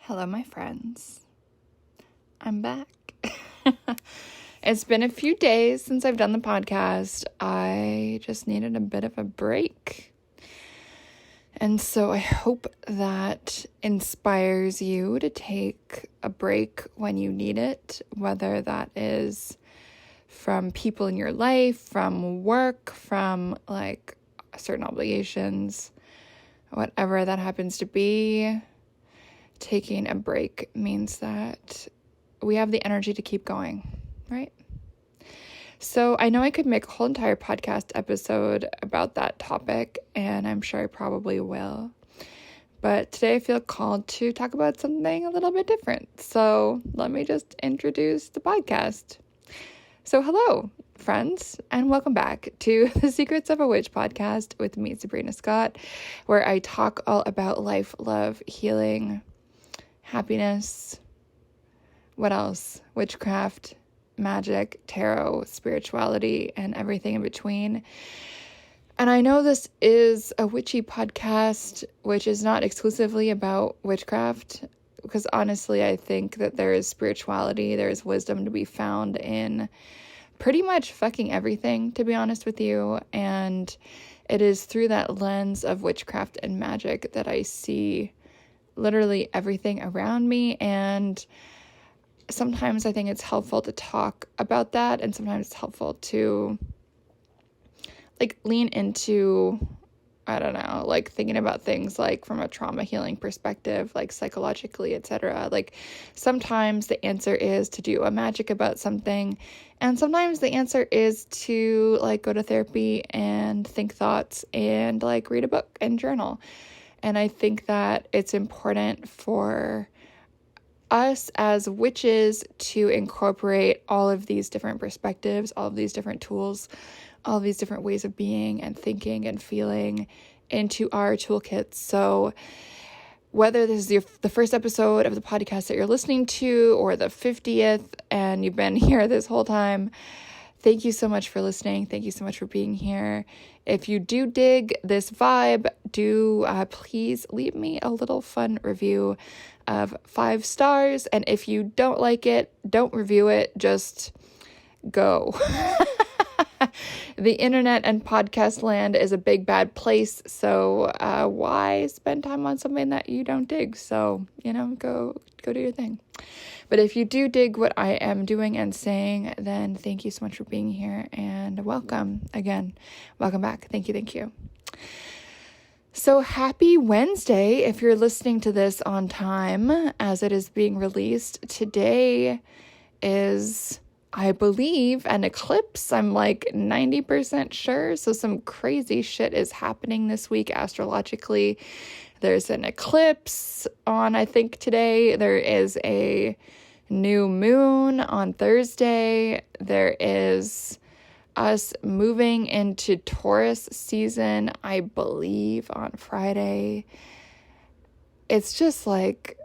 Hello, my friends. I'm back. It's been a few days since I've done the podcast. I just needed a bit of a break. And so I hope that inspires you to take a break when you need it, whether that is from people in your life, from work, from like certain obligations, whatever that happens to be. Taking a break means that we have the energy to keep going, right? So I know I could make a whole entire podcast episode about that topic, and I'm sure I probably will. But today I feel called to talk about something a little bit different. So let me just introduce the podcast. So hello, friends, and welcome back to the Secrets of a Witch podcast with me, Sabrina Scott, where I talk all about life, love, healing, happiness, what else? Witchcraft, magic, tarot, spirituality, and everything in between. And I know this is a witchy podcast, which is not exclusively about witchcraft, because honestly, I think that there is spirituality, there is wisdom to be found in pretty much fucking everything, to be honest with you. And it is through that lens of witchcraft and magic that I see literally everything around me, and sometimes I think it's helpful to talk about that, and sometimes it's helpful to like lean into, I don't know, like thinking about things like from a trauma healing perspective, like psychologically, etc. Like sometimes the answer is to do a magic about something, and sometimes the answer is to like go to therapy and think thoughts and like read a book and journal. And I think that it's important for us as witches to incorporate all of these different perspectives, all of these different tools, all of these different ways of being and thinking and feeling into our toolkits. So whether this is the first episode of the podcast that you're listening to or the 50th and you've been here this whole time, thank you so much for listening. Thank you so much for being here. If you do dig this vibe, please leave me a little fun review of 5 stars. And if you don't like it, don't review it. Just go. The internet and podcast land is a big bad place. So why spend time on something that you don't dig? So, go do your thing. But if you do dig what I am doing and saying, then thank you so much for being here, and welcome again. Welcome back. Thank you. So happy Wednesday if you're listening to this on time as it is being released. Today is, I believe, an eclipse. I'm like 90% sure. So some crazy shit is happening this week astrologically. There's an eclipse on, I think, today. There is a new moon on Thursday. There is us moving into Taurus season, I believe, on Friday. It's just like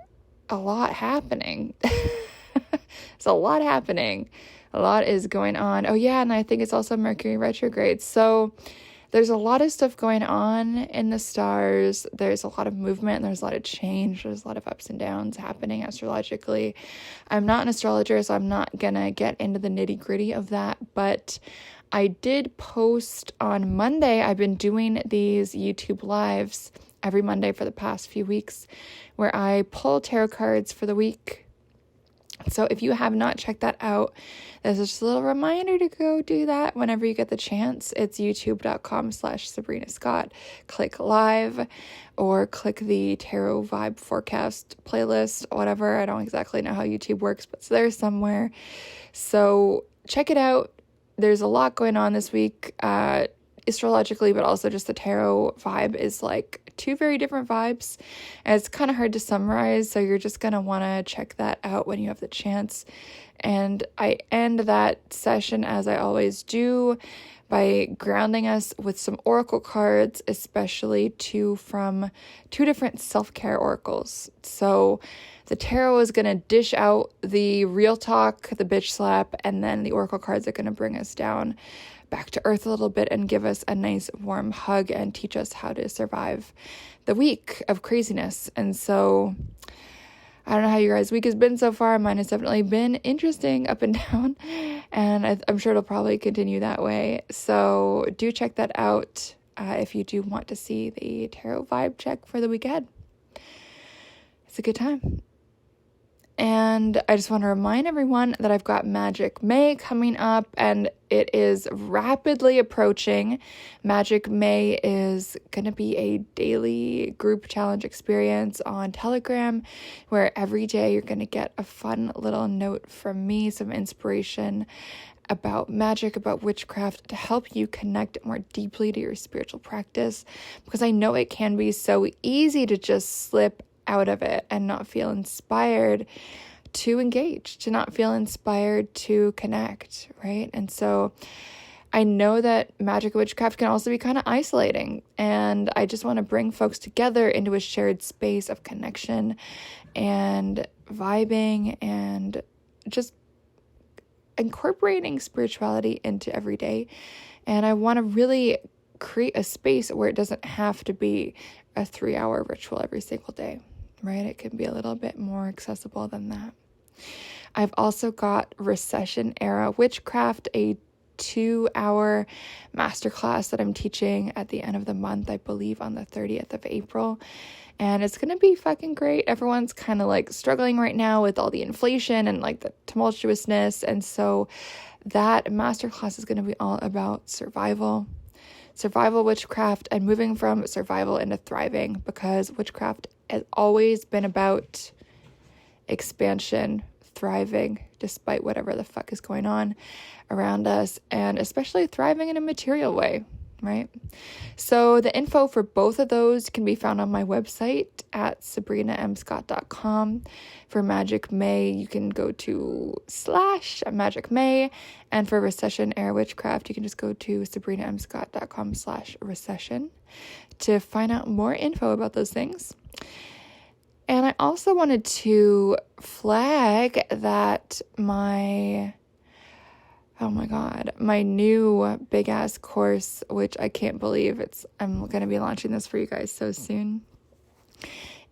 a lot happening. It's a lot happening. A lot is going on. Oh yeah, and I think it's also Mercury retrograde. So there's a lot of stuff going on in the stars. There's a lot of movement. There's a lot of change. There's a lot of ups and downs happening astrologically. I'm not an astrologer, so I'm not going to get into the nitty-gritty of that. But I did post on Monday. I've been doing these YouTube lives every Monday for the past few weeks where I pull tarot cards for the week. So if you have not checked that out, there's just a little reminder to go do that whenever you get the chance. It's youtube.com/Sabrina Scott. Click live or click the tarot vibe forecast playlist, whatever. I don't exactly know how YouTube works, but it's there somewhere. So check it out. There's a lot going on this week, astrologically, but also just the tarot vibe is like 2 very different vibes. And it's kind of hard to summarize, so you're just going to want to check that out when you have the chance. And I end that session, as I always do, by grounding us with some oracle cards, especially 2 from 2 different self-care oracles. So the tarot is going to dish out the real talk, the bitch slap, and then the oracle cards are going to bring us down back to earth a little bit and give us a nice warm hug and teach us how to survive the week of craziness. And so I don't know how your guys' week has been so far. Mine has definitely been interesting up and down, and I'm sure it'll probably continue that way. So do check that out if you do want to see the tarot vibe check for the week ahead. It's a good time. And I just want to remind everyone that I've got Magic May coming up, and it is rapidly approaching. Magic May is going to be a daily group challenge experience on Telegram, where every day you're going to get a fun little note from me, some inspiration about magic, about witchcraft, to help you connect more deeply to your spiritual practice, because I know it can be so easy to just slip out of it and not feel inspired to engage, to not feel inspired to connect, right? And so I know that magic and witchcraft can also be kind of isolating, and I just want to bring folks together into a shared space of connection and vibing and just incorporating spirituality into every day. And I want to really create a space where it doesn't have to be a 3-hour ritual every single day, right? It can be a little bit more accessible than that. I've also got Recession Era Witchcraft, a 2-hour masterclass that I'm teaching at the end of the month, I believe on the 30th of April. And it's going to be fucking great. Everyone's kind of like struggling right now with all the inflation and like the tumultuousness. And so that masterclass is going to be all about survival witchcraft, and moving from survival into thriving, because witchcraft has always been about expansion, thriving, despite whatever the fuck is going on around us, and especially thriving in a material way, right? So the info for both of those can be found on my website at sabrinamscott.com. For Magic May, you can go to /Magic May, and for Recession Era Witchcraft, you can just go to sabrinamscott.com/recession to find out more info about those things. And I also wanted to flag that my new big ass course, which I can't believe I'm going to be launching this for you guys so soon,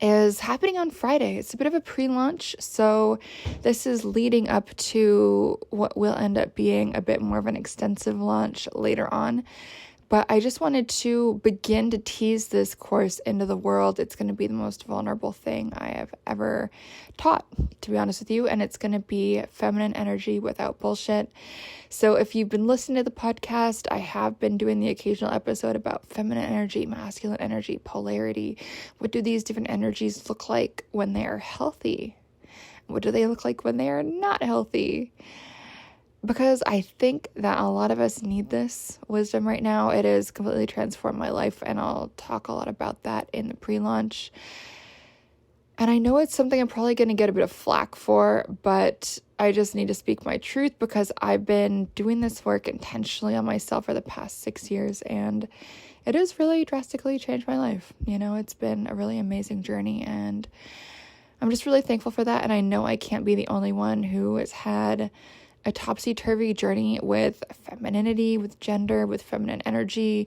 is happening on Friday. It's a bit of a pre-launch, so this is leading up to what will end up being a bit more of an extensive launch later on. But I just wanted to begin to tease this course into the world. It's going to be the most vulnerable thing I have ever taught, to be honest with you. And it's going to be feminine energy without bullshit. So if you've been listening to the podcast, I have been doing the occasional episode about feminine energy, masculine energy, polarity. What do these different energies look like when they are healthy? What do they look like when they are not healthy? Because I think that a lot of us need this wisdom right now. It has completely transformed my life, and I'll talk a lot about that in the pre-launch. And I know it's something I'm probably going to get a bit of flack for, but I just need to speak my truth, because I've been doing this work intentionally on myself for the past 6 years, and it has really drastically changed my life. You know, it's been a really amazing journey, and I'm just really thankful for that. And I know I can't be the only one who has had a topsy-turvy journey with femininity, with gender, with feminine energy,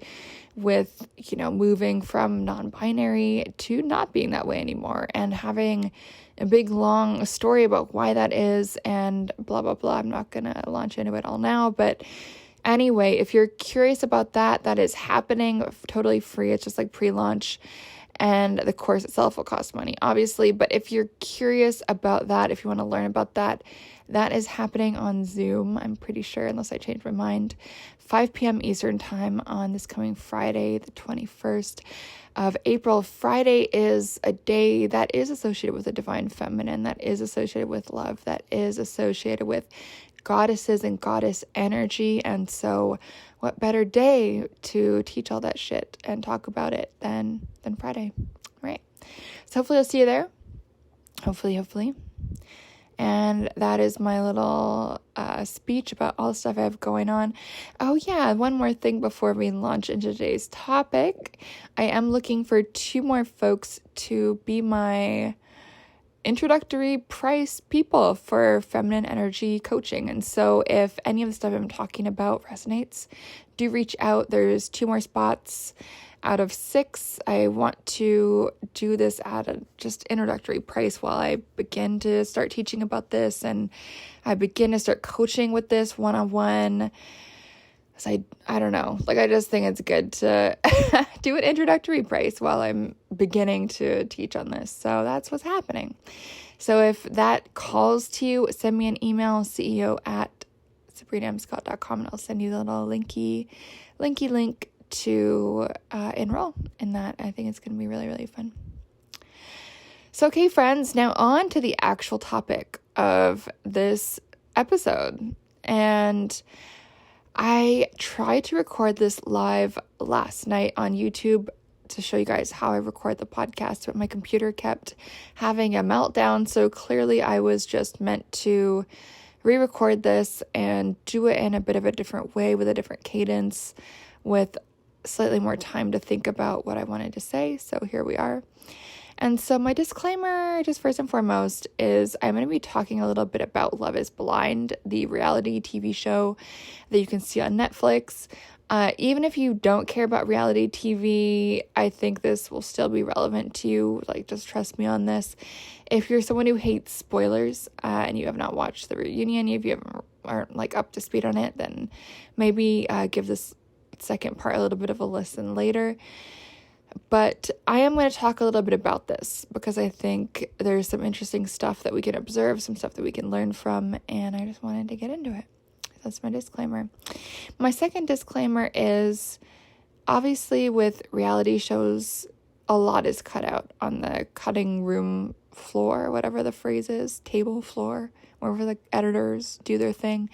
with, moving from non-binary to not being that way anymore, and having a big, long story about why that is, and blah, blah, blah. I'm not going to launch into it all now, but anyway, if you're curious about that, that is happening totally free. It's just like pre-launch, and the course itself will cost money, obviously, but if you're curious about that, if you want to learn about that, that is happening on Zoom, I'm pretty sure, unless I change my mind, 5 p.m. Eastern time on this coming Friday, the 21st of April. Friday is a day that is associated with the divine feminine, that is associated with love, that is associated with goddesses and goddess energy. And so what better day to teach all that shit and talk about it than Friday, right? So hopefully I'll see you there. Hopefully. And that is my little speech about all the stuff I have going on. Oh yeah, one more thing before we launch into today's topic. I am looking for 2 more folks to be my introductory price people for feminine energy coaching. And so if any of the stuff I'm talking about resonates, do reach out. There's 2 more spots. out of 6. I want to do this at a just introductory price while I begin to start teaching about this and I begin to start coaching with this one-on-one. So I don't know, like I just think it's good to do an introductory price while I'm beginning to teach on this. So that's what's happening. So if that calls to you, send me an email, ceo@sabrinamscott.com, and I'll send you the little linky link to enroll in that. I think it's going to be really, really fun. So, okay, friends, now on to the actual topic of this episode. And I tried to record this live last night on YouTube to show you guys how I record the podcast, but my computer kept having a meltdown. So clearly I was just meant to re-record this and do it in a bit of a different way with a different cadence with slightly more time to think about what I wanted to say. So here we are. And so my disclaimer, just first and foremost, is I'm going to be talking a little bit about Love is Blind, the reality TV show that you can see on Netflix. Even if you don't care about reality TV, I think this will still be relevant to you. Like, just trust me on this. If you're someone who hates spoilers and you have not watched the reunion, if you aren't like up to speed on it, then maybe give this second part a little bit of a listen later. But I am going to talk a little bit about this because I think there's some interesting stuff that we can observe, some stuff that we can learn from, and I just wanted to get into it. That's my disclaimer. My second disclaimer is, obviously with reality shows, a lot is cut out on the cutting room floor, whatever the phrase is, table floor, wherever the editors do their thing.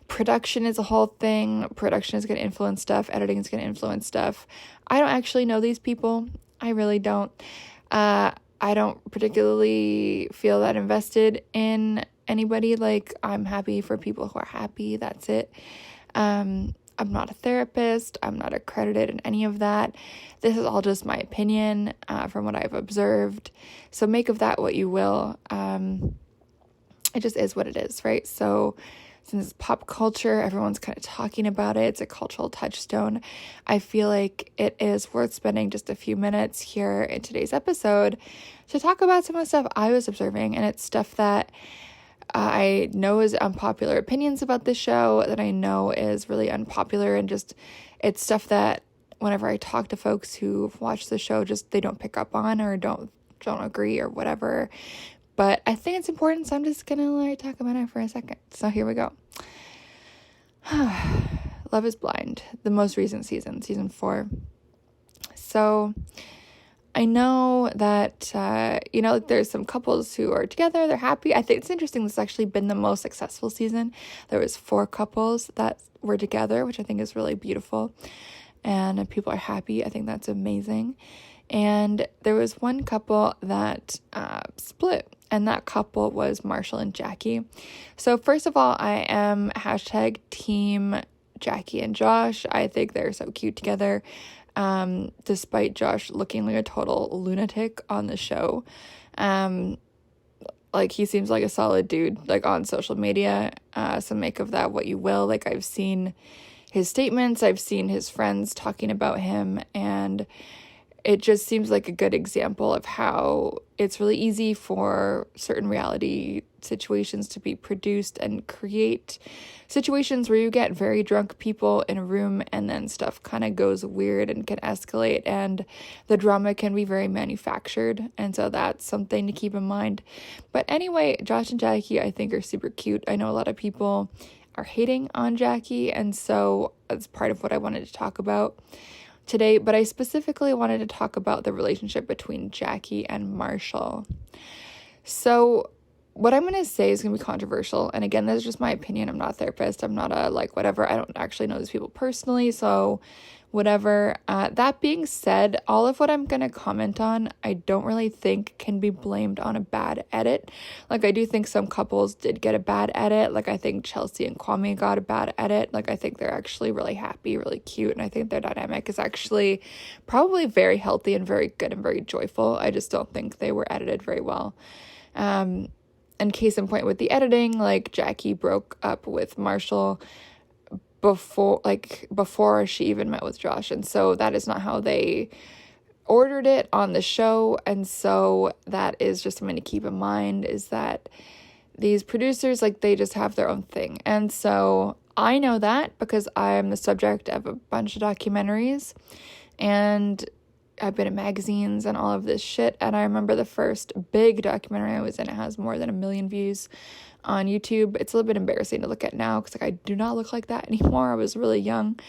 Production is a whole thing. Production is going to influence stuff. Editing is going to influence stuff. I don't actually know these people. I really don't. I don't particularly feel that invested in anybody. Like, I'm happy for people who are happy. That's it. I'm not a therapist. I'm not accredited in any of that. This is all just my opinion from what I've observed. So make of that what you will. It just is what it is, right? So since it's pop culture, everyone's kind of talking about it. It's a cultural touchstone. I feel like it is worth spending just a few minutes here in today's episode to talk about some of the stuff I was observing. And it's stuff that I know is unpopular opinions about the show, that I know is really unpopular, and just it's stuff that whenever I talk to folks who've watched the show, just they don't pick up on or don't agree or whatever. But I think it's important, so I'm just going to talk about it for a second. So here we go. Love is Blind, the most recent season 4. So I know that, there's some couples who are together, they're happy. I think it's interesting, this has actually been the most successful season. There was 4 couples that were together, which I think is really beautiful. And people are happy. I think that's amazing. And there was one couple that split, and that couple was Marshall and Jackie. So first of all, I am hashtag team Jackie and Josh. I think they're so cute together, despite Josh looking like a total lunatic on the show. Like, he seems like a solid dude, like, on social media. So make of that what you will. Like, I've seen his statements, I've seen his friends talking about him, and it just seems like a good example of how it's really easy for certain reality situations to be produced and create situations where you get very drunk people in a room and then stuff kind of goes weird and can escalate, and the drama can be very manufactured. And so that's something to keep in mind. But anyway, Josh and Jackie, I think, are super cute. I know a lot of people are hating on Jackie, and so that's part of what I wanted to talk about today, but I specifically wanted to talk about the relationship between Jackie and Marshall. So what I'm going to say is going to be controversial, and again, this is just my opinion. I'm not a therapist. I'm not a whatever. I don't actually know these people personally, so whatever. That being said, all of what I'm going to comment on, I don't really think can be blamed on a bad edit. Like, I do think some couples did get a bad edit. Like, I think Chelsea and Kwame got a bad edit. Like, I think they're actually really happy, really cute, and I think their dynamic is actually probably very healthy and very good and very joyful. I just don't think they were edited very well. And case in point with the editing, like, Jackie broke up with Marshall before she even met with Josh. And so that is not how they ordered it on the show. And so that is just something to keep in mind, is that these producers, like, they just have their own thing. And so I know that because I'm the subject of a bunch of documentaries, and I've been in magazines and all of this shit. And I remember the first big documentary I was in, it has more than 1 million views on YouTube. It's a little bit embarrassing to look at now because, like, I do not look like that anymore. I was really young.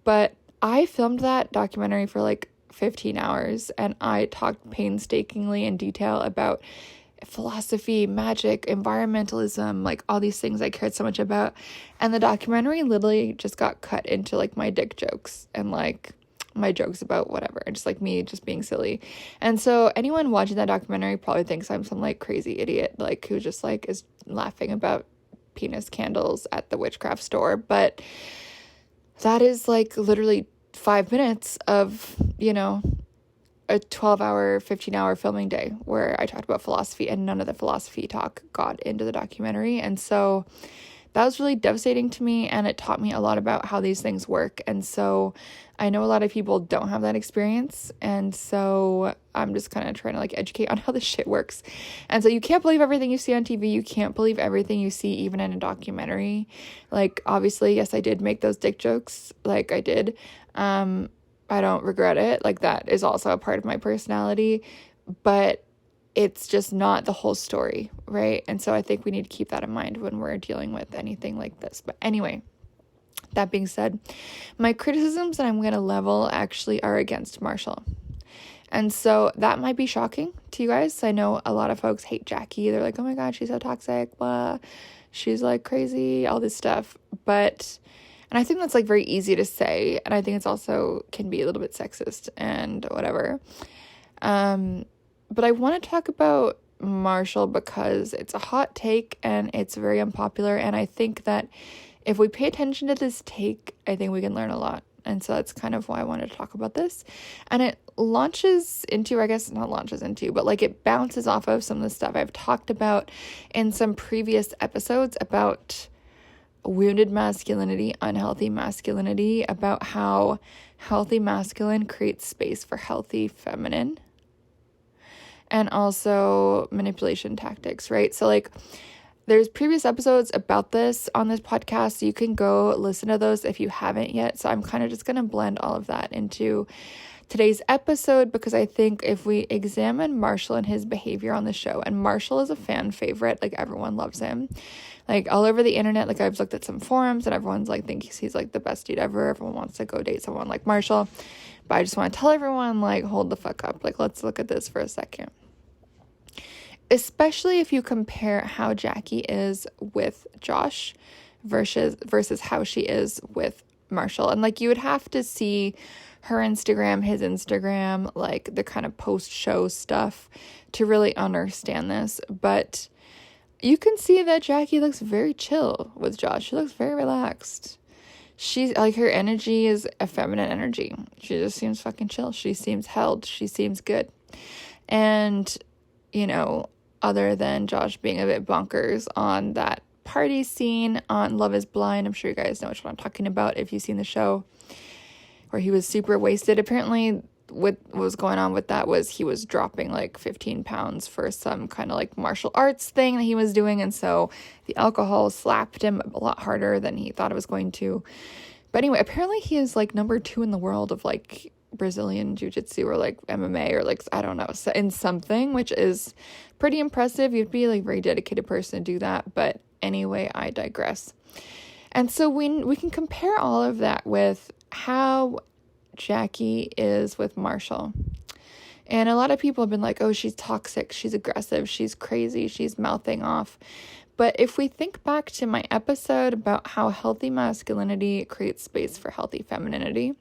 But I filmed that documentary for like 15 hours, and I talked painstakingly in detail about philosophy, magic, environmentalism, like all these things I cared so much about. And the documentary literally just got cut into like my dick jokes and like my jokes about whatever, just like me just being silly. And so anyone watching that documentary probably thinks I'm some like crazy idiot, like who just like is laughing about penis candles at the witchcraft store. But that is like literally 5 minutes of, you know, a 12-hour, 15-hour filming day where I talked about philosophy, and none of the philosophy talk got into the documentary. And so that was really devastating to me, and it taught me a lot about how these things work. And so I know a lot of people don't have that experience, and so I'm just kind of trying to like educate on how this shit works. And so you can't believe everything you see on TV. You can't believe everything you see even in a documentary. Like, obviously, yes, I did make those dick jokes, like I did. I don't regret it. Like, that is also a part of my personality, but it's just not the whole story, right? And so I think we need to keep that in mind when we're dealing with anything like this. But anyway, that being said, my criticisms that I'm going to level actually are against Marshall. And so that might be shocking to you guys. I know a lot of folks hate Jackie. They're like, oh my God, she's so toxic, blah. She's like crazy, all this stuff. And I think that's like very easy to say. And I think it's also can be a little bit sexist and whatever. But I want to talk about Marshall because it's a hot take and it's very unpopular. And I think that if we pay attention to this take, I think we can learn a lot. And so that's kind of why I wanted to talk about this. And it launches into, I guess not launches into, but like it bounces off of some of the stuff I've talked about in some previous episodes about wounded masculinity, unhealthy masculinity, about how healthy masculine creates space for healthy feminine, and also manipulation tactics, right? So like there's previous episodes about this on this podcast, so you can go listen to those if you haven't yet. So I'm kind of just going to blend all of that into today's episode, because I think if we examine Marshall and his behavior on the show, and Marshall is a fan favorite, like everyone loves him, like all over the internet, like I've looked at some forums and everyone's like thinks he's like the best dude ever. Everyone wants to go date someone like Marshall. But I just want to tell everyone, like, hold the fuck up. Like, let's look at this for a second. Especially if you compare how Jackie is with Josh versus how she is with Marshall. And like you would have to see her Instagram, his Instagram, like the kind of post-show stuff to really understand this. But you can see that Jackie looks very chill with Josh. She looks very relaxed. She's like, her energy is a feminine energy. She just seems fucking chill. She seems held. She seems good. And, you know, other than Josh being a bit bonkers on that party scene on Love is Blind, I'm sure you guys know what I'm talking about if you've seen the show, where he was super wasted. Apparently what was going on with that was he was dropping like 15 pounds for some kind of like martial arts thing that he was doing, and so the alcohol slapped him a lot harder than he thought it was going to. But anyway, apparently he is like number 2 in the world of like Brazilian jiu-jitsu or like MMA or like, I don't know, in something, which is pretty impressive. You'd be like a very dedicated person to do that. But anyway, I digress. And so we can compare all of that with how Jackie is with Marshall. And a lot of people have been like, oh, she's toxic, she's aggressive, she's crazy, she's mouthing off. But if we think back to my episode about how healthy masculinity creates space for healthy femininity,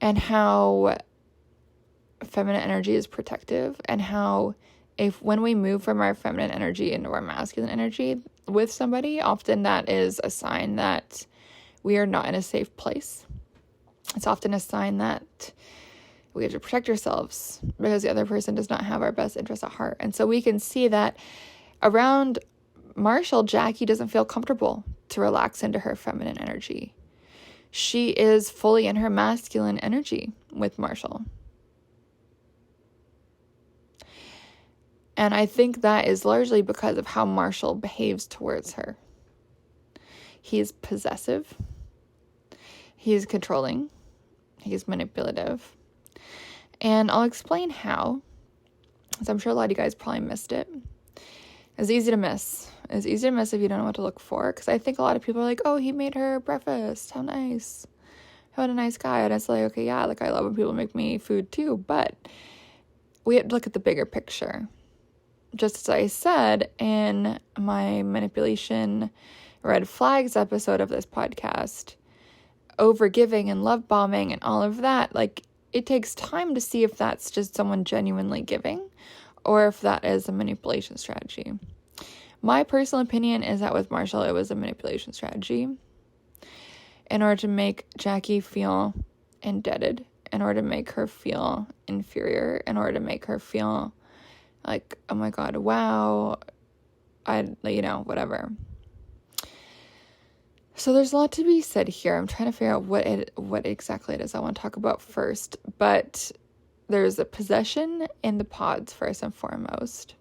and how feminine energy is protective, and how when we move from our feminine energy into our masculine energy with somebody, often that is a sign that we are not in a safe place. It's often a sign that we have to protect ourselves because the other person does not have our best interests at heart. And so we can see that around Marshall, Jackie doesn't feel comfortable to relax into her feminine energy. She is fully in her masculine energy with Marshall. And I think that is largely because of how Marshall behaves towards her. He's possessive. He's controlling. He's manipulative. And I'll explain how, because I'm sure a lot of you guys probably missed it. It's easy to miss. It's easy to miss if you don't know what to look for. Because I think a lot of people are like, oh, he made her breakfast. How nice. What a nice guy. And it's like, okay, yeah, like I love when people make me food too. But we have to look at the bigger picture. Just as I said in my manipulation red flags episode of this podcast, overgiving and love bombing and all of that, like it takes time to see if that's just someone genuinely giving or if that is a manipulation strategy. My personal opinion is that with Marshall, it was a manipulation strategy in order to make Jackie feel indebted, in order to make her feel inferior, in order to make her feel like, oh my God, wow, whatever. So there's a lot to be said here. I'm trying to figure out what exactly it is I want to talk about first. But there's a possession in the pods first and foremost.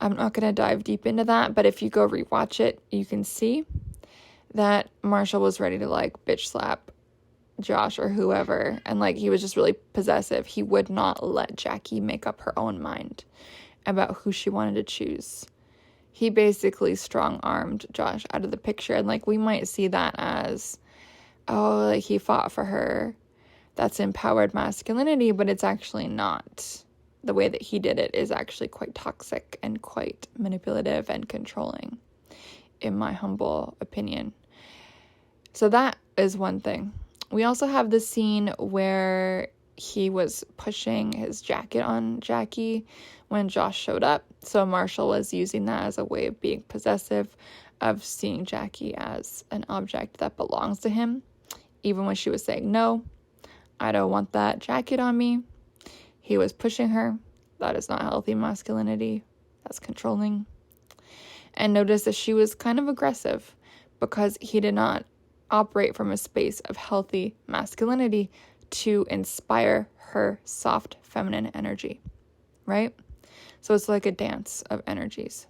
I'm not going to dive deep into that, but if you go rewatch it, you can see that Marshall was ready to like bitch slap Josh or whoever, and like he was just really possessive. He would not let Jackie make up her own mind about who she wanted to choose. He basically strong-armed Josh out of the picture, and like we might see that as, oh, like he fought for her. That's empowered masculinity, but it's actually not. The way that he did it is actually quite toxic and quite manipulative and controlling, in my humble opinion. So that is one thing. We also have the scene where he was pushing his jacket on Jackie when Josh showed up. So Marshall was using that as a way of being possessive, of seeing Jackie as an object that belongs to him. Even when she was saying, no, I don't want that jacket on me. He was pushing her. That is not healthy masculinity. That's controlling. And notice that she was kind of aggressive because he did not operate from a space of healthy masculinity to inspire her soft feminine energy, right? So it's like a dance of energies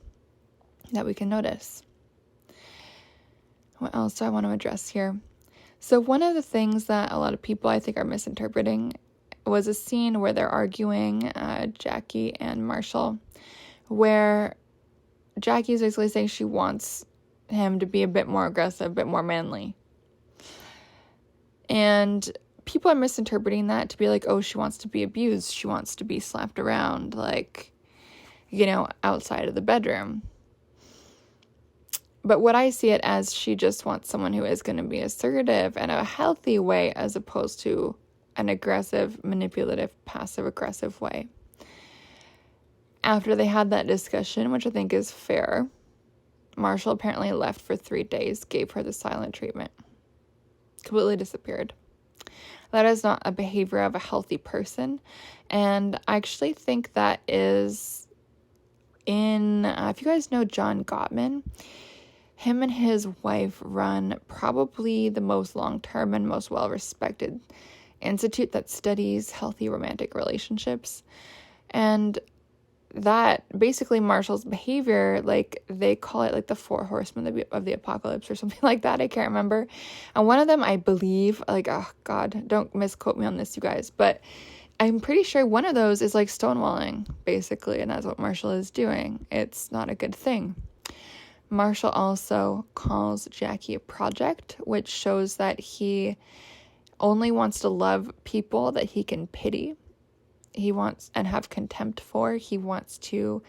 that we can notice. What else do I want to address here? So one of the things that a lot of people I think are misinterpreting was a scene where they're arguing, Jackie and Marshall, where Jackie is basically saying she wants him to be a bit more aggressive, a bit more manly. And people are misinterpreting that to be like, oh, she wants to be abused. She wants to be slapped around, like, outside of the bedroom. But what I see it as, she just wants someone who is going to be assertive in a healthy way as opposed to an aggressive, manipulative, passive-aggressive way. After they had that discussion, which I think is fair, Marshall apparently left for 3 days, gave her the silent treatment. Completely disappeared. That is not a behavior of a healthy person. And I actually think that is if you guys know John Gottman, him and his wife run probably the most long-term and most well-respected institute that studies healthy romantic relationships. And that basically Marshall's behavior, like they call it like the 4 horsemen of the apocalypse or something like that. I can't remember. And one of them, I believe, like, oh God, don't misquote me on this, you guys, but I'm pretty sure one of those is like stonewalling, basically. And that's what Marshall is doing. It's not a good thing. Marshall also calls Jackie a project, which shows that he only wants to love people that he can pity. He wants and have contempt for. He wants to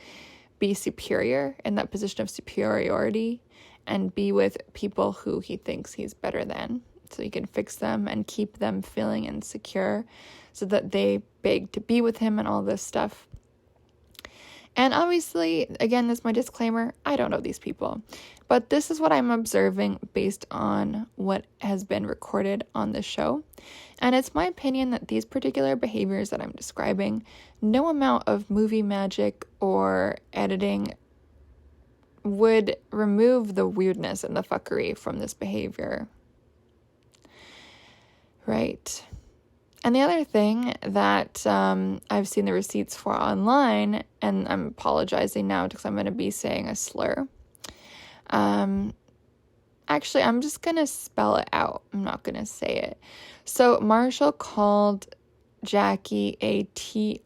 be superior, in that position of superiority, and be with people who he thinks he's better than, so he can fix them and keep them feeling insecure so that they beg to be with him and all this stuff. And obviously, again, this is my disclaimer, I don't know these people, but this is what I'm observing based on what has been recorded on the show. And it's my opinion that these particular behaviors that I'm describing, no amount of movie magic or editing would remove the weirdness and the fuckery from this behavior. Right. And the other thing that I've seen the receipts for online, and I'm apologizing now because I'm going to be saying a slur. Actually, I'm just going to spell it out. I'm not going to say it. So Marshall called Jackie a Tranny.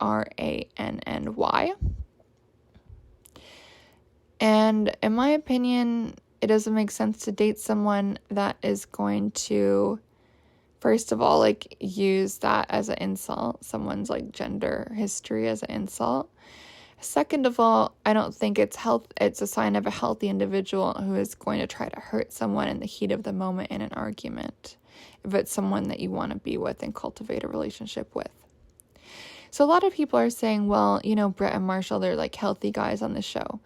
And in my opinion, it doesn't make sense to date someone that is going to, first of all, like, use that as an insult, someone's like gender history as an insult. Second of all, I don't think it's a sign of a healthy individual who is going to try to hurt someone in the heat of the moment in an argument, if it's someone that you want to be with and cultivate a relationship with. So a lot of people are saying, well, Brett and Marshall, they're like healthy guys on the show.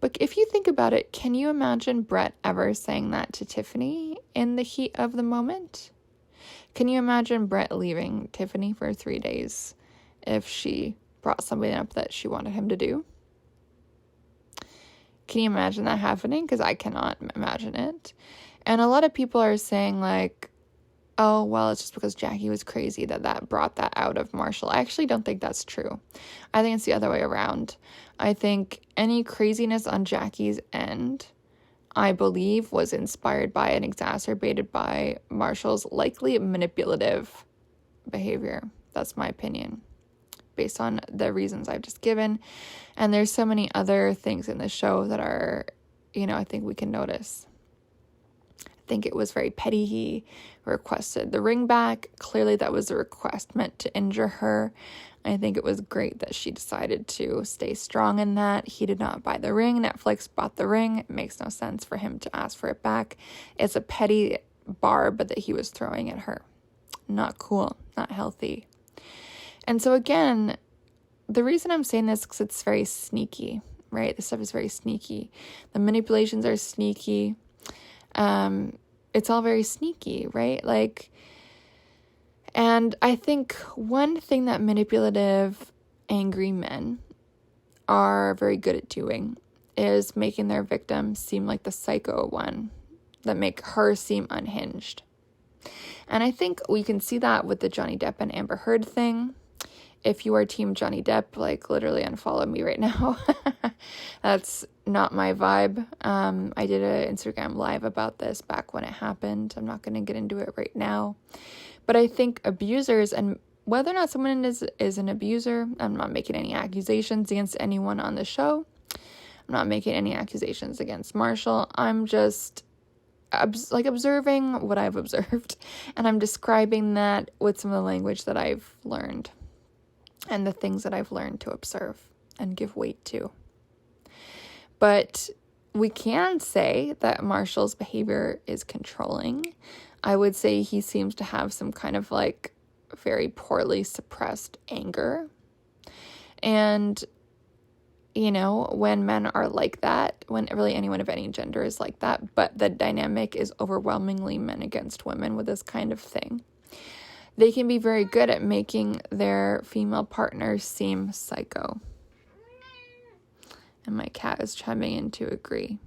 But if you think about it, can you imagine Brett ever saying that to Tiffany in the heat of the moment? Can you imagine Brett leaving Tiffany for 3 days if she brought something up that she wanted him to do? Can you imagine that happening? Because I cannot imagine it. And a lot of people are saying like, oh, well, it's just because Jackie was crazy that brought that out of Marshall. I actually don't think that's true. I think it's the other way around. I think any craziness on Jackie's end, I believe, was inspired by and exacerbated by Marshall's likely manipulative behavior. That's my opinion, based on the reasons I've just given. And there's so many other things in the show that are, I think we can notice. I think it was very petty. He requested the ring back. Clearly that was a request meant to injure her. I think it was great that she decided to stay strong in that. He did not buy the ring. Netflix bought the ring. It makes no sense for him to ask for it back. It's a petty barb that he was throwing at her. Not cool. Not healthy. And so again, the reason I'm saying this is because it's very sneaky, right? This stuff is very sneaky. The manipulations are sneaky. It's all very sneaky, right? And I think one thing that manipulative, angry men are very good at doing is making their victim seem like the psycho one, that make her seem unhinged. And I think we can see that with the Johnny Depp and Amber Heard thing. If you are team Johnny Depp, literally unfollow me right now. That's not my vibe. I did an Instagram live about this back when it happened. I'm not going to get into it right now. But I think abusers, and whether or not someone is an abuser, I'm not making any accusations against anyone on the show. I'm not making any accusations against Marshall. I'm just observing what I've observed. And I'm describing that with some of the language that I've learned. And the things that I've learned to observe and give weight to. But we can say that Marshall's behavior is controlling. I would say he seems to have some kind of very poorly suppressed anger. And, when men are like that, when really anyone of any gender is like that, but the dynamic is overwhelmingly men against women with this kind of thing, they can be very good at making their female partners seem psycho. And my cat is chiming in to agree.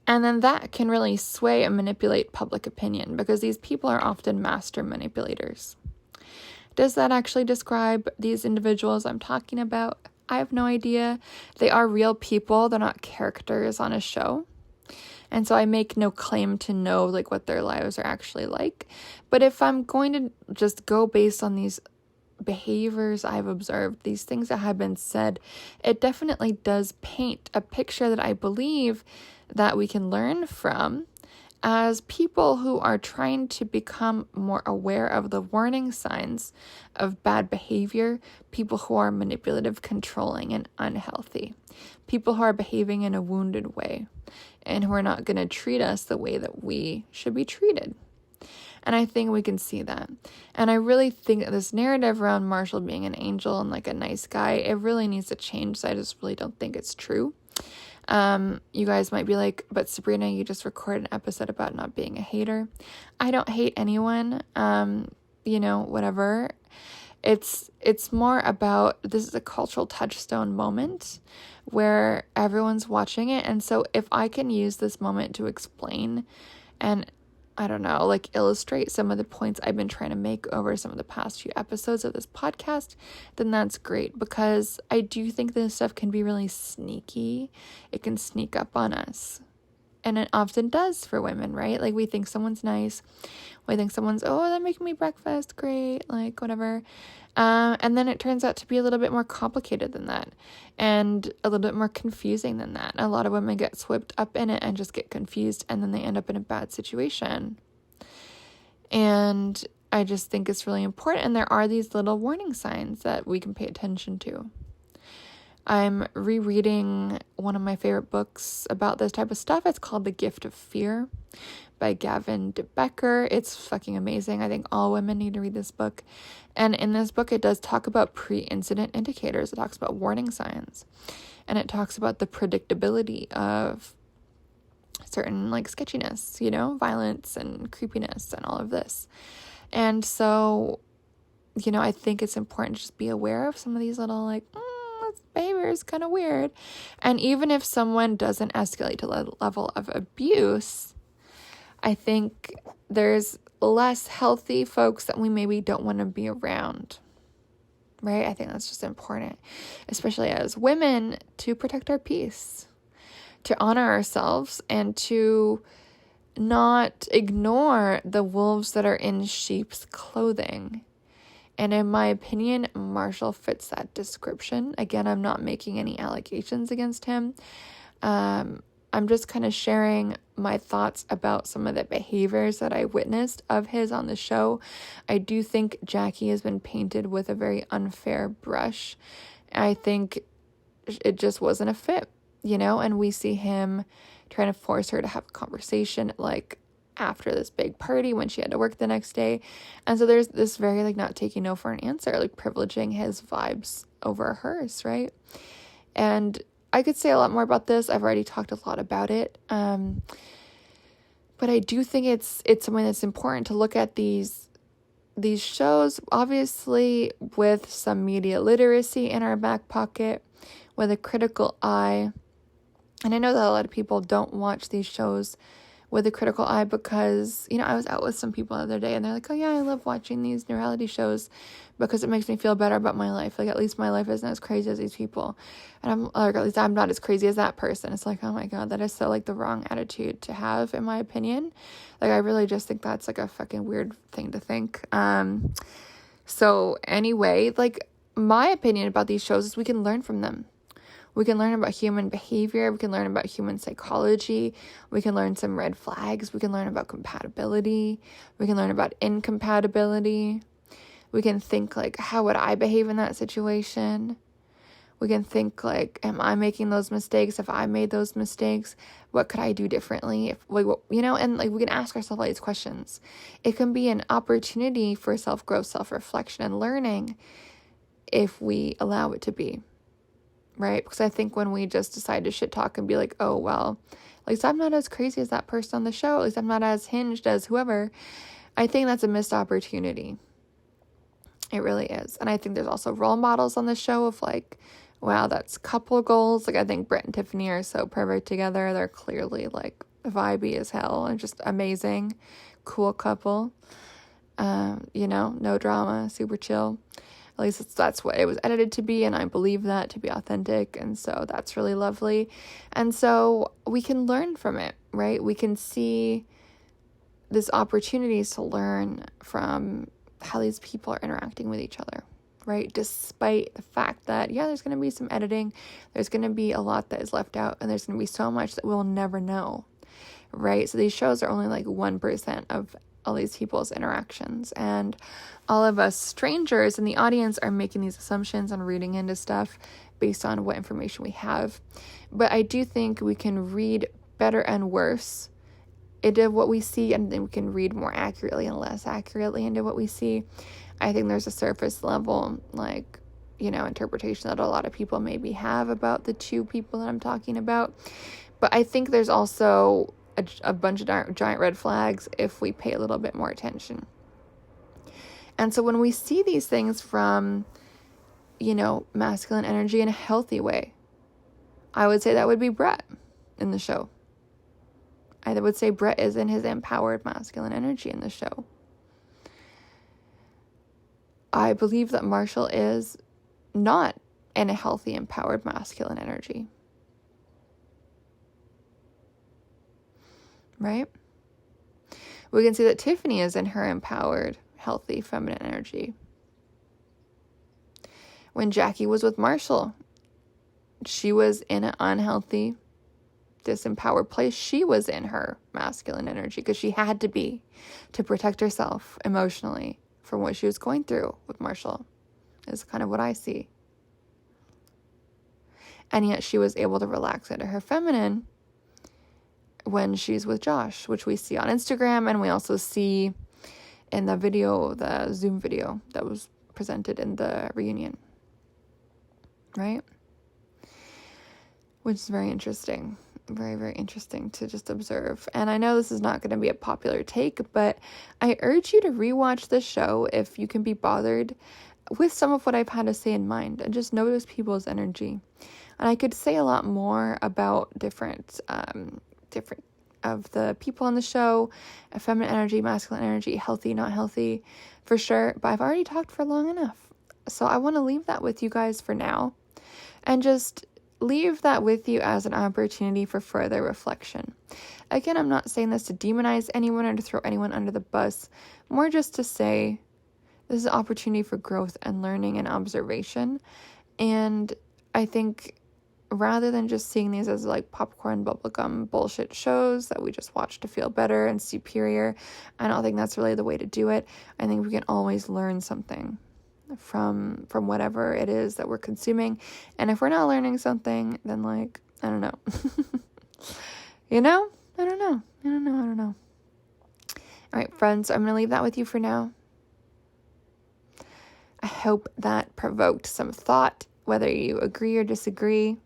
And then that can really sway and manipulate public opinion because these people are often master manipulators. Does that actually describe these individuals I'm talking about? I have no idea. They are real people. They're not characters on a show. And so I make no claim to know what their lives are actually like. But if I'm going to just go based on these behaviors I've observed, these things that have been said, it definitely does paint a picture that I believe that we can learn from as people who are trying to become more aware of the warning signs of bad behavior, people who are manipulative, controlling, and unhealthy, people who are behaving in a wounded way, and who are not going to treat us the way that we should be treated. And I think we can see that. And I really think that this narrative around Marshall being an angel and a nice guy, it really needs to change. So I just really don't think it's true. You guys might be like, but Sabrina, you just recorded an episode about not being a hater. I don't hate anyone. Whatever. It's more about, this is a cultural touchstone moment where everyone's watching it. And so if I can use this moment to explain and, I don't know, like illustrate some of the points I've been trying to make over some of the past few episodes of this podcast, then that's great, because I do think this stuff can be really sneaky. It can sneak up on us. And it often does for women, right? Like, we think someone's nice. We think someone's, oh, they're making me breakfast. Great. Like, whatever. And then it turns out to be a little bit more complicated than that. And a little bit more confusing than that. A lot of women get swept up in it and just get confused. And then they end up in a bad situation. And I just think it's really important. And there are these little warning signs that we can pay attention to. I'm rereading one of my favorite books about this type of stuff. It's called The Gift of Fear by Gavin de Becker. It's fucking amazing. I think all women need to read this book. And in this book, it does talk about pre-incident indicators. It talks about warning signs. And it talks about the predictability of certain, like, sketchiness, you know, violence and creepiness and all of this. And so, you know, I think it's important to just be aware of some of these little, like, this behavior is kind of weird. And even if someone doesn't escalate to the level of abuse, I think there's less healthy folks that we maybe don't want to be around, right? I think that's just important, especially as women, to protect our peace, to honor ourselves, and to not ignore the wolves that are in sheep's clothing. And in my opinion, Marshall fits that description. Again, I'm not making any allegations against him. I'm just kind of sharing my thoughts about some of the behaviors that I witnessed of his on the show. I do think Jackie has been painted with a very unfair brush. I think it just wasn't a fit, you know? And we see him trying to force her to have a conversation, like, after this big party when she had to work the next day. And so there's this very, like, not taking no for an answer, like privileging his vibes over hers, right? And I could say a lot more about this. I've already talked a lot about it. But I do think it's something that's important to look at these shows, obviously with some media literacy in our back pocket, with a critical eye. And I know that a lot of people don't watch these shows with a critical eye because, you know, I was out with some people the other day and they're like, oh yeah, I love watching these reality shows because it makes me feel better about my life. Like, at least my life isn't as crazy as these people. And I'm like, at least I'm not as crazy as that person. It's like, oh my God, that is so, like, the wrong attitude to have, in my opinion. Like, I really just think that's, like, a fucking weird thing to think. So anyway, like, my opinion about these shows is we can learn from them. We can learn about human behavior. We can learn about human psychology. We can learn some red flags. We can learn about compatibility. We can learn about incompatibility. We can think, like, how would I behave in that situation? We can think, like, am I making those mistakes? If I made those mistakes, what could I do differently? If, like, you know, and, like, we can ask ourselves all these questions. It can be an opportunity for self-growth, self-reflection, and learning if we allow it to be. Right? Because I think when we just decide to shit talk and be like, oh, well, at least I'm not as crazy as that person on the show. At least I'm not as hinged as whoever. I think that's a missed opportunity. It really is. And I think there's also role models on the show of, like, wow, that's couple goals. Like, I think Brett and Tiffany are so perfect together. They're clearly, like, vibey as hell and just amazing. Cool couple. You know, no drama, super chill. At least that's what it was edited to be, and I believe that to be authentic, and so that's really lovely. And so we can learn from it, right? We can see this opportunities to learn from how these people are interacting with each other, right? Despite the fact that, yeah, there's going to be some editing, there's going to be a lot that is left out, and there's going to be so much that we'll never know, right? So these shows are only like 1% of all these people's interactions, and all of us strangers in the audience are making these assumptions and reading into stuff based on what information we have. But I do think we can read better and worse into what we see, and then we can read more accurately and less accurately into what we see. I think there's a surface level, like, you know, interpretation that a lot of people maybe have about the two people that I'm talking about. But I think there's also a bunch of giant red flags if we pay a little bit more attention. And so when we see these things from, masculine energy in a healthy way, I would say that would be Brett in the show. I would say Brett is in his empowered masculine energy in the show. I believe that Marshall is not in a healthy, empowered masculine energy. Right? We can see that Tiffany is in her empowered, healthy, feminine energy. When Jackie was with Marshall, she was in an unhealthy, disempowered place. She was in her masculine energy because she had to be to protect herself emotionally from what she was going through with Marshall, is kind of what I see. And yet she was able to relax into her feminine when she's with Josh, which we see on Instagram, and we also see in the video, the Zoom video that was presented in the reunion. Right? Which is very interesting. Very, very interesting to just observe. And I know this is not going to be a popular take, but I urge you to rewatch this show if you can be bothered with some of what I've had to say in mind, and just notice people's energy. And I could say a lot more about different of the people on the show, feminine energy, masculine energy, healthy, not healthy, for sure. But I've already talked for long enough. So I want to leave that with you guys for now, and just leave that with you as an opportunity for further reflection. Again, I'm not saying this to demonize anyone or to throw anyone under the bus, more just to say this is an opportunity for growth and learning and observation. And I think rather than just seeing these as like popcorn bubblegum bullshit shows that we just watch to feel better and superior, I don't think that's really the way to do it. I think we can always learn something from whatever it is that we're consuming. And if we're not learning something, then I don't know. I don't know. All right, friends, I'm going to leave that with you for now. I hope that provoked some thought, whether you agree or disagree.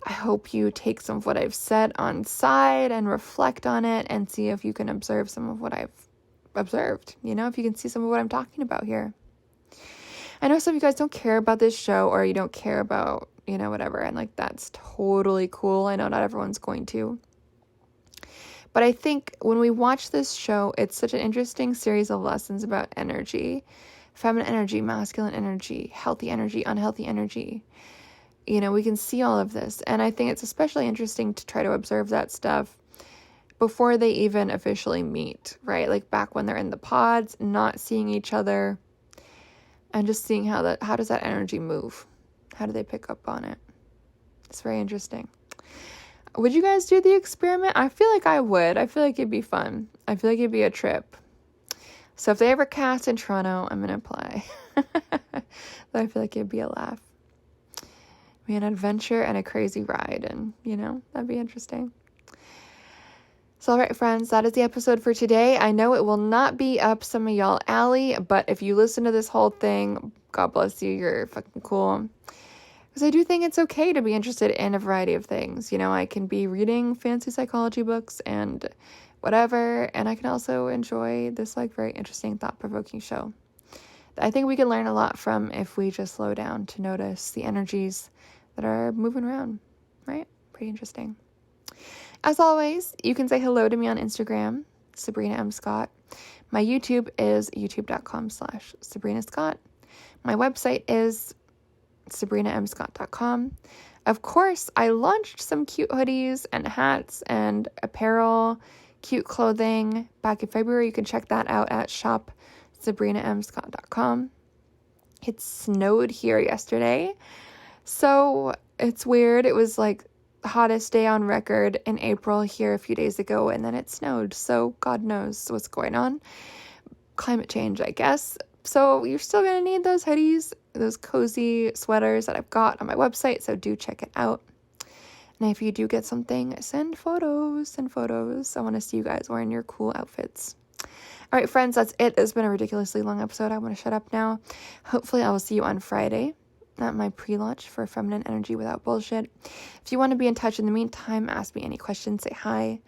I hope you take some of what I've said on side and reflect on it and see if you can observe some of what I've observed. If you can see some of what I'm talking about here. I know some of you guys don't care about this show, or you don't care about, whatever. And that's totally cool. I know not everyone's going to. But I think when we watch this show, it's such an interesting series of lessons about energy, feminine energy, masculine energy, healthy energy, unhealthy energy. We can see all of this. And I think it's especially interesting to try to observe that stuff before they even officially meet, right? Back when they're in the pods, not seeing each other, and just seeing how does that energy move? How do they pick up on it? It's very interesting. Would you guys do the experiment? I feel like I would. I feel like it'd be fun. I feel like it'd be a trip. So if they ever cast in Toronto, I'm going to apply. I feel like it'd be a laugh. Be an adventure and a crazy ride, and, that'd be interesting. So, all right, friends, that is the episode for today. I know it will not be up some of y'all alley, but if you listen to this whole thing, God bless you, you're fucking cool. Because I do think it's okay to be interested in a variety of things. I can be reading fancy psychology books and whatever, and I can also enjoy this, very interesting, thought-provoking show that I think we can learn a lot from if we just slow down to notice the energies that are moving around, right? Pretty interesting. As always, you can say hello to me on Instagram, Sabrina M. Scott. My YouTube is youtube.com/Sabrina Scott. My website is sabrinamscott.com. Of course, I launched some cute hoodies and hats and apparel, cute clothing back in February. You can check that out at shop.sabrinamscott.com. It snowed here yesterday, so it's weird. It was the hottest day on record in April here a few days ago, and then it snowed, so God knows what's going on. Climate change, I guess. So you're still going to need those hoodies, those cozy sweaters that I've got on my website, so do check it out. And if you do get something, send photos. I want to see you guys wearing your cool outfits. All right, friends, that's it. This has been a ridiculously long episode. I want to shut up now. Hopefully I will see you on Friday at my pre-launch for Feminine Energy Without Bullshit. If you want to be in touch in the meantime, ask me any questions, say hi.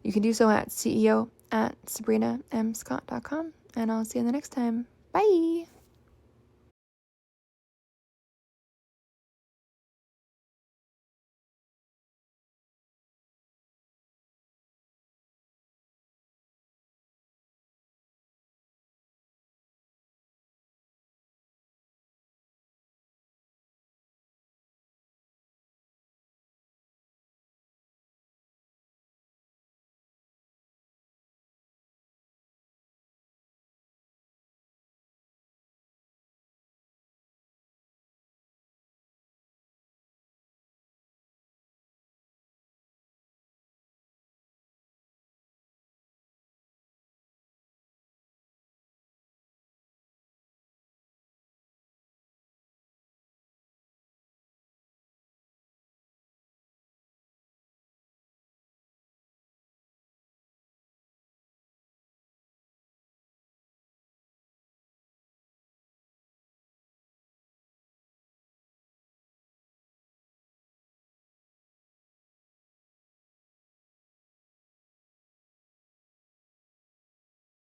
You can do so at CEO@SabrinaMScott.com. And I'll see you in the next time. Bye.